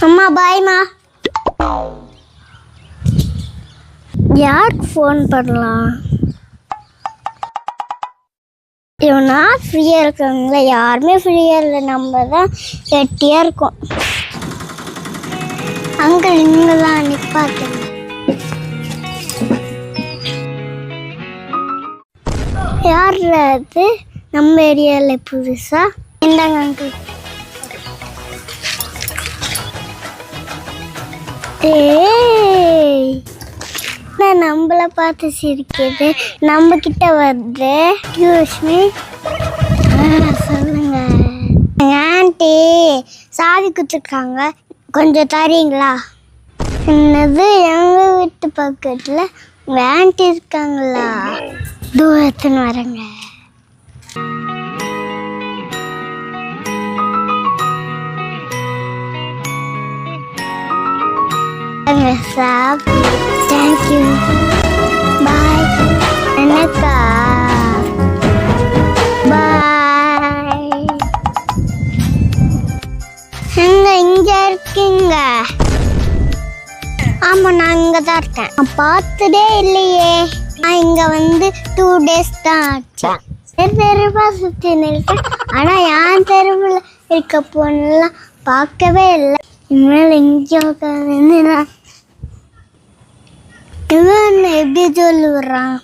அம்மா பாய்மா. யாருக்கு ஃபோன் பண்ணலாம்? இவனா ஃப்ரீயாக இருக்காங்களா? யாருமே ஃப்ரீயாக இல்லை, நம்ம தான் வெட்டியாக இருக்கோம். அங்கிள் இங்கே தான் நிற்பாத்துங்க. யார் அது நம்ம ஏரியாவில் புதுசா? இந்தாங்க அங்கிள். ஏய், நான் நம்மள பார்த்து சிரிக்கிறது நம்ம கிட்ட வருது. யூஸ்மி சொல்லுங்க. ஆண்டி சாவி குத்துருக்காங்க, கொஞ்சம் தரீங்களா? என்னது, எங்கள் வீட்டு பக்கத்தில் உங்கள் ஆண்டி இருக்காங்களா? தூரத்துன்னு வரேங்க. சாப், தேங்க்யூ, பாய். என்னக்கா பாய். எங்க இங்க இருக்கீங்க? ஆமா, நான் இங்க தான் இருக்கேன். நான் பார்த்ததே இல்லையே. நான் இங்க வந்து 2 days தான் ஆச்சு. தெருவா சுற்றி இருக்கேன், ஆனா என் தெருவில் இருக்க பொண்ணெல்லாம் பார்க்கவே இல்லை. இனிமேல் எங்கே உட்காந்து நான் இவன் எப்படி சொல்லுறான்?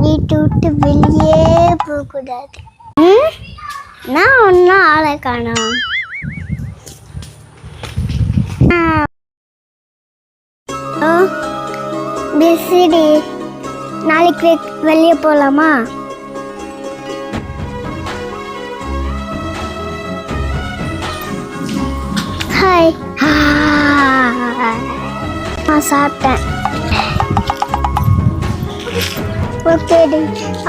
வீட்டு விட்டு வெளியே போகக்கூடாது. நான் ஒன்றும் ஆளை காணோம். பிசிடி, நாளைக்கு வெளியே போகலாமா? ஹாய். நான் சாப்பிட்டேன். ஓகே,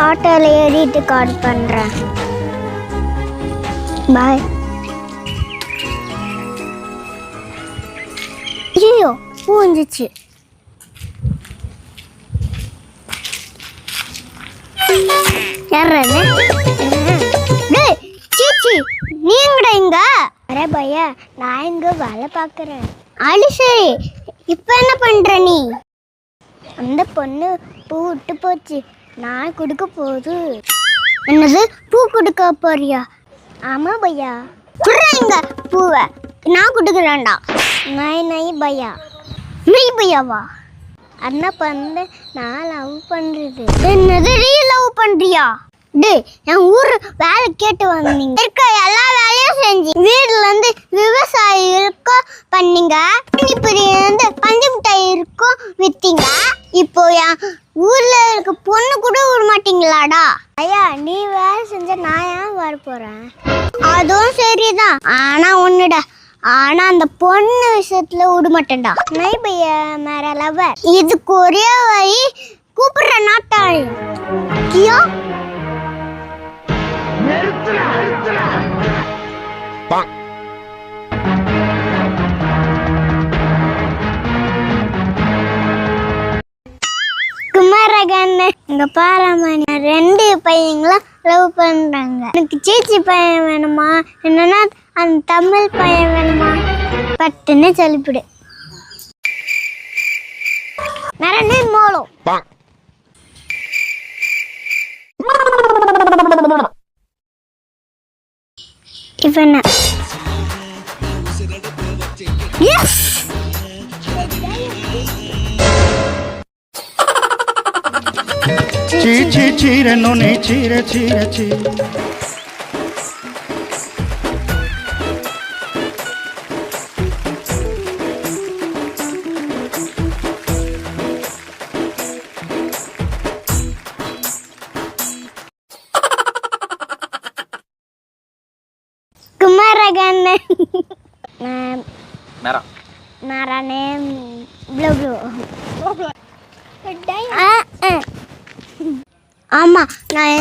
ஆட்டோவில் ஏறிட்டு கால் பண்ணுறேன். பாய். ஐயோ, பூஞ்சிச்சு. யாராது? சீச்சி, நீங்கடா இங்க? அரே பையா, நான் இங்க வேலை பார்க்குறேன். அது சரி, இப்போ என்ன பண்ற நீ? அந்த பொண்ணு பூ விட்டு போச்சு, நான் கொடுக்க போகுது. என்னது, பூ கொடுக்க போறியா? ஆமா பையா. இங்க பூவை நான் கொடுக்குறேன்டா. நை பையா. நை பையாவா? அண்ணா பண்ண நான் லவ் பண்றது. என்னது, நீ லவ் பண்றியா? டே, என் ஊர் வேலை கேட்டு வந்தீங்க, இருக்க எல்லா வேலையும் செஞ்சு வீட்டுல இருந்து விவசாயம் இருக்கும் பண்ணீங்க, இருந்து பஞ்சு மிட்டாய் இருக்கும் வித்தீங்க. இப்போ என் ஊர்ல இருக்க பொண்ணு கூட விட மாட்டீங்களாடா? ஐயா, நீ வேலை செஞ்ச நான் ஏன் வர போறேன்? அதுவும் சரிதான், ஆனா ஒண்ணுடா, ஆனா அந்த பொண்ணு விஷயத்துல விட மாட்டேன்டா. நை பைய மேர லவர். இதுக்கு ஒரே வழி, கூப்பிடுற நாட்டாளி கியா. குமாரகண்ண, இங்க பாராமணி 2 பையங்களும் லவ் பண்றாங்க. எனக்கு சீச்சி பையன் வேணுமா, என்னன்னா அந்த தமிழ் பையன் வேணுமா? பட்டுன்னு சொல்லிவிடு. நரனே மோளம். இவன எஸ். சீ சீரனோனே சீர சீர சீ. குமாரகண்ண மேரா மேரா நேம் ப்ளூ ப்ளூ. ஆமா, நான்